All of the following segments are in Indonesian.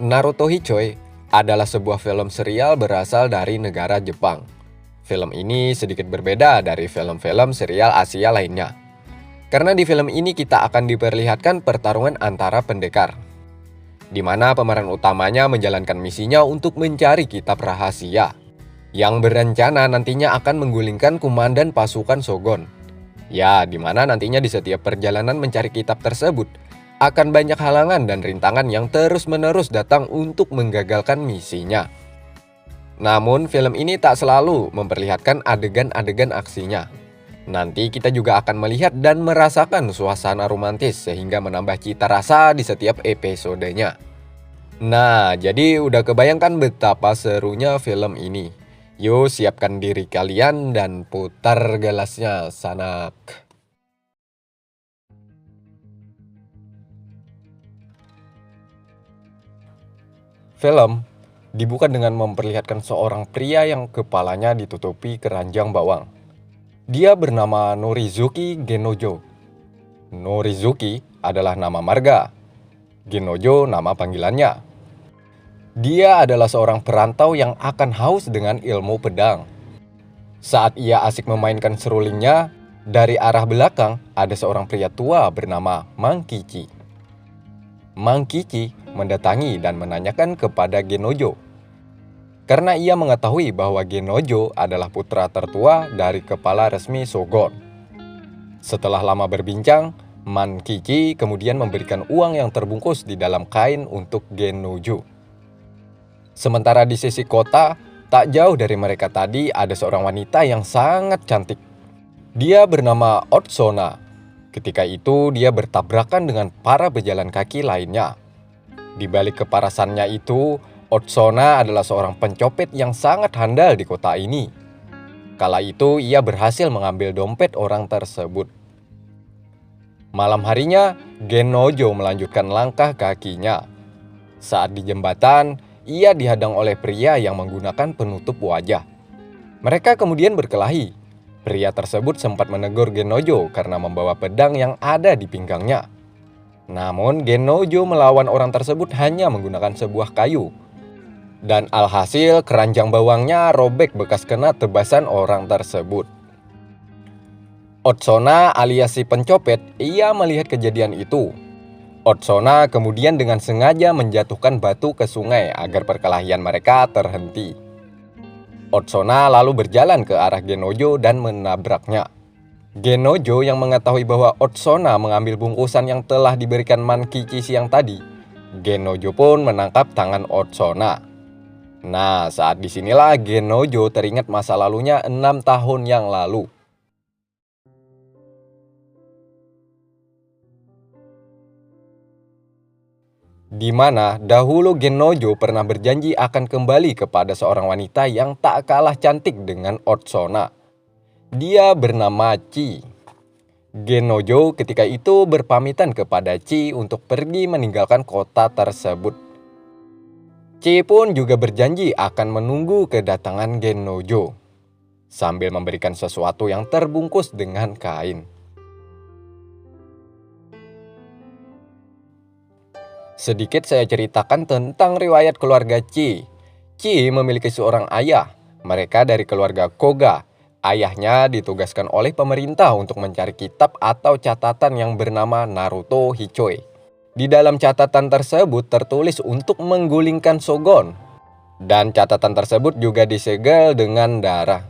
Naruto Hichoi adalah sebuah film serial berasal dari negara Jepang. Film ini sedikit berbeda dari film-film serial Asia lainnya. Karena di film ini kita akan diperlihatkan pertarungan antara pendekar, di mana pemeran utamanya menjalankan misinya untuk mencari kitab rahasia, yang berencana nantinya akan menggulingkan komandan pasukan Shogun. Ya, di mana nantinya di setiap perjalanan mencari kitab tersebut, akan banyak halangan dan rintangan yang terus-menerus datang untuk menggagalkan misinya. Namun, film ini tak selalu memperlihatkan adegan-adegan aksinya. Nanti kita juga akan melihat dan merasakan suasana romantis sehingga menambah cita rasa di setiap episodenya. Nah, jadi udah kebayangkan betapa serunya film ini. Yuk siapkan diri kalian dan putar gelasnya, sanak. Film dibuka dengan memperlihatkan seorang pria yang kepalanya ditutupi keranjang bawang. Dia bernama Norizuki Genojo. Norizuki adalah nama marga, Genojo nama panggilannya. Dia adalah seorang perantau yang akan haus dengan ilmu pedang. Saat ia asik memainkan serulingnya, dari arah belakang ada seorang pria tua bernama Mang Kichi. Mang Kichi mendatangi dan menanyakan kepada Genojo, karena ia mengetahui bahwa Genojo adalah putra tertua dari kepala resmi Shogun. Setelah lama berbincang, Mang Kichi kemudian memberikan uang yang terbungkus di dalam kain untuk Genojo. Sementara di sisi kota, tak jauh dari mereka tadi ada seorang wanita yang sangat cantik. Dia bernama Otsona. Ketika itu dia bertabrakan dengan para pejalan kaki lainnya. Di balik keparasannya itu, Otsona adalah seorang pencopet yang sangat handal di kota ini. Kala itu ia berhasil mengambil dompet orang tersebut. Malam harinya, Genojo melanjutkan langkah kakinya. Saat di jembatan, ia dihadang oleh pria yang menggunakan penutup wajah. Mereka kemudian berkelahi. Pria tersebut sempat menegur Genojo karena membawa pedang yang ada di pinggangnya. Namun Genojo melawan orang tersebut hanya menggunakan sebuah kayu. Dan alhasil keranjang bawangnya robek bekas kena tebasan orang tersebut. Otsona alias si pencopet, ia melihat kejadian itu. Otsona kemudian dengan sengaja menjatuhkan batu ke sungai agar perkelahian mereka terhenti. Otsona lalu berjalan ke arah Genojo dan menabraknya. Genojo yang mengetahui bahwa Otsona mengambil bungkusan yang telah diberikan Mang Kichi siang tadi, Genojo pun menangkap tangan Otsona. Nah, saat disinilah Genojo teringat masa lalunya 6 tahun yang lalu. Di mana dahulu Genojo pernah berjanji akan kembali kepada seorang wanita yang tak kalah cantik dengan Otsona. Dia bernama Chi. Genojo ketika itu berpamitan kepada Chi untuk pergi meninggalkan kota tersebut. Chi pun juga berjanji akan menunggu kedatangan Genojo, sambil memberikan sesuatu yang terbungkus dengan kain. Sedikit saya ceritakan tentang riwayat keluarga Chi. Chi memiliki seorang ayah. Mereka dari keluarga Koga. Ayahnya ditugaskan oleh pemerintah untuk mencari kitab atau catatan yang bernama Naruto Hichoi. Di dalam catatan tersebut tertulis untuk menggulingkan Shogun. Dan catatan tersebut juga disegel dengan darah.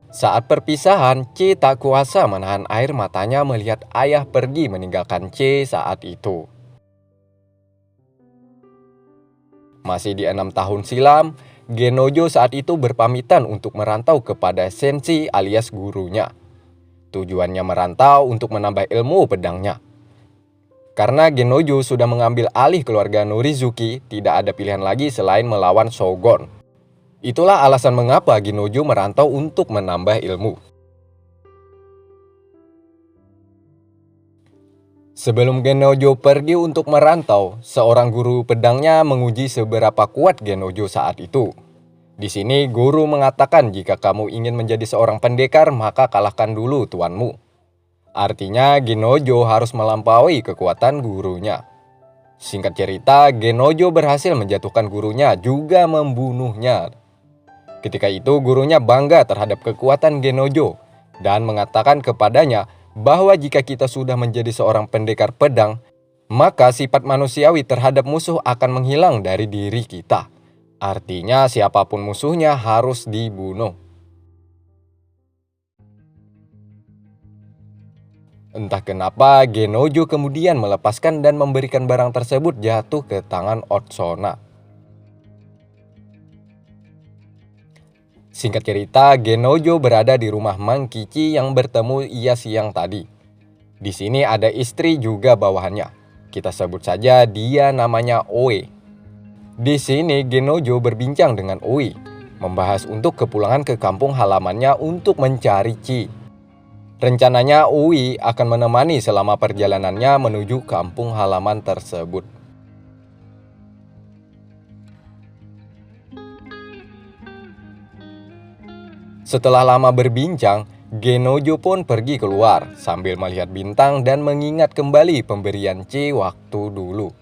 Saat perpisahan, Chi tak kuasa menahan air matanya melihat ayah pergi meninggalkan Chi saat itu. Masih di 6 tahun silam, Genojo saat itu berpamitan untuk merantau kepada Sensei alias gurunya. Tujuannya merantau untuk menambah ilmu pedangnya. Karena Genojo sudah mengambil alih keluarga Norizuki, tidak ada pilihan lagi selain melawan Shogun. Itulah alasan mengapa Genojo merantau untuk menambah ilmu. Sebelum Genojo pergi untuk merantau, seorang guru pedangnya menguji seberapa kuat Genojo saat itu. Di sini guru mengatakan jika kamu ingin menjadi seorang pendekar maka kalahkan dulu tuanmu. Artinya Genojo harus melampaui kekuatan gurunya. Singkat cerita, Genojo berhasil menjatuhkan gurunya juga membunuhnya. Ketika itu gurunya bangga terhadap kekuatan Genojo dan mengatakan kepadanya bahwa jika kita sudah menjadi seorang pendekar pedang, maka sifat manusiawi terhadap musuh akan menghilang dari diri kita. Artinya siapapun musuhnya harus dibunuh. Entah kenapa Genojo kemudian melepaskan dan memberikan barang tersebut jatuh ke tangan Otsona. Singkat cerita, Genojo berada di rumah Mang Kichi yang bertemu ia siang tadi. Di sini ada istri juga bawahannya. Kita sebut saja dia namanya Oe. Di sini Genojo berbincang dengan Oe, membahas untuk kepulangan ke kampung halamannya untuk mencari Chi. Rencananya Oe akan menemani selama perjalanannya menuju kampung halaman tersebut. Setelah lama berbincang, Genojo pun pergi keluar sambil melihat bintang dan mengingat kembali pemberian Chi waktu dulu.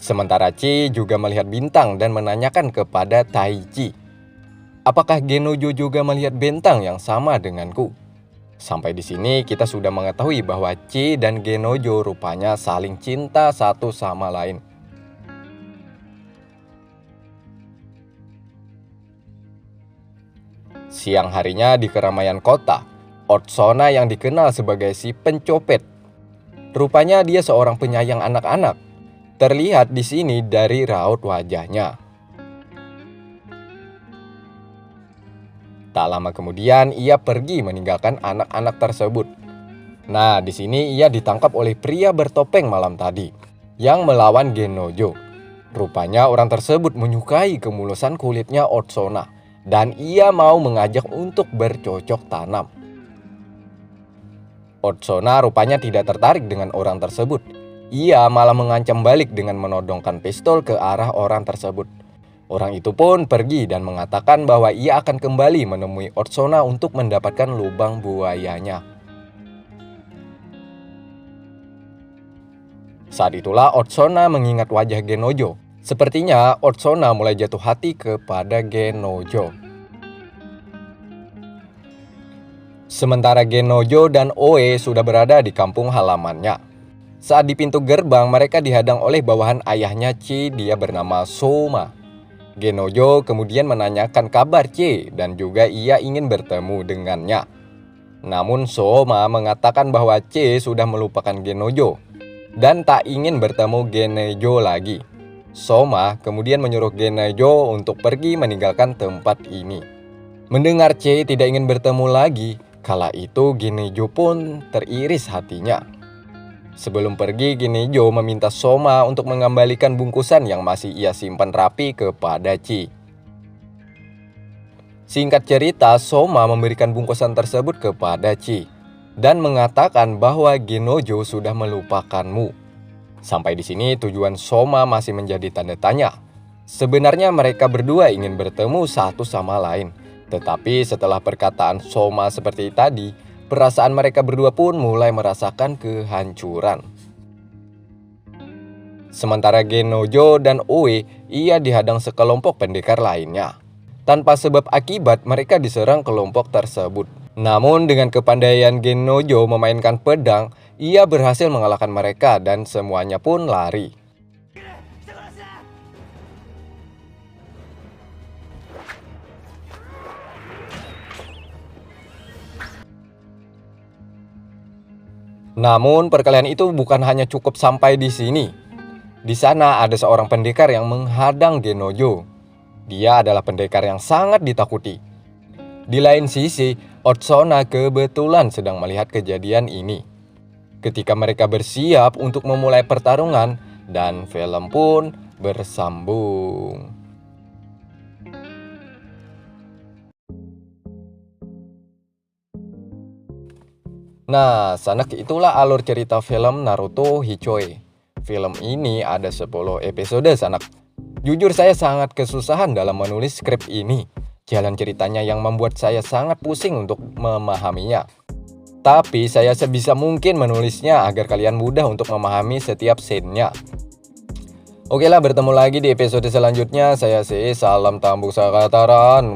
Sementara Chi juga melihat bintang dan menanyakan kepada Taichi, apakah Genojo juga melihat bintang yang sama denganku? Sampai di sini kita sudah mengetahui bahwa Chi dan Genojo rupanya saling cinta satu sama lain. Siang harinya di keramaian kota, Otsona yang dikenal sebagai si pencopet. Rupanya dia seorang penyayang anak-anak. Terlihat di sini dari raut wajahnya. Tak lama kemudian ia pergi meninggalkan anak-anak tersebut. Nah, di sini ia ditangkap oleh pria bertopeng malam tadi yang melawan Genojo. Rupanya orang tersebut menyukai kemulusan kulitnya Otsona dan ia mau mengajak untuk bercocok tanam. Otsona rupanya tidak tertarik dengan orang tersebut. Ia malah mengancam balik dengan menodongkan pistol ke arah orang tersebut. Orang itu pun pergi dan mengatakan bahwa ia akan kembali menemui Otsona untuk mendapatkan lubang buayanya. Saat itulah Otsona mengingat wajah Genojo. Sepertinya Otsona mulai jatuh hati kepada Genojo. Sementara Genojo dan Oe sudah berada di kampung halamannya. Saat di pintu gerbang mereka dihadang oleh bawahan ayahnya Chi, dia bernama Soma. Genojo kemudian menanyakan kabar Chi dan juga ia ingin bertemu dengannya. Namun Soma mengatakan bahwa Chi sudah melupakan Genojo dan tak ingin bertemu Genojo lagi. Soma kemudian menyuruh Genojo untuk pergi meninggalkan tempat ini. Mendengar Chi tidak ingin bertemu lagi, kala itu Genojo pun teriris hatinya. Sebelum pergi, Genojo meminta Soma untuk mengembalikan bungkusan yang masih ia simpan rapi kepada Chi. Singkat cerita, Soma memberikan bungkusan tersebut kepada Chi dan mengatakan bahwa Genojo sudah melupakanmu. Sampai di sini tujuan Soma masih menjadi tanda tanya. Sebenarnya mereka berdua ingin bertemu satu sama lain. Tetapi setelah perkataan Soma seperti tadi, perasaan mereka berdua pun mulai merasakan kehancuran. Sementara Genojo dan Oe, ia dihadang sekelompok pendekar lainnya. Tanpa sebab akibat mereka diserang kelompok tersebut. Namun dengan kepandaian Genojo memainkan pedang, ia berhasil mengalahkan mereka dan semuanya pun lari. Namun perkelahian itu bukan hanya cukup sampai di sini. Di sana ada seorang pendekar yang menghadang Genojo. Dia adalah pendekar yang sangat ditakuti. Di lain sisi, Otsona kebetulan sedang melihat kejadian ini. Ketika mereka bersiap untuk memulai pertarungan dan film pun bersambung. Nah, sanak itulah alur cerita film Naruto Hichoi. Film ini ada 10 episode sanak. Jujur saya sangat kesusahan dalam menulis skrip ini. Jalan ceritanya yang membuat saya sangat pusing untuk memahaminya. Tapi saya sebisa mungkin menulisnya agar kalian mudah untuk memahami setiap scene-nya. Oke lah, bertemu lagi di episode selanjutnya. Saya salam Tambuk Sakataran.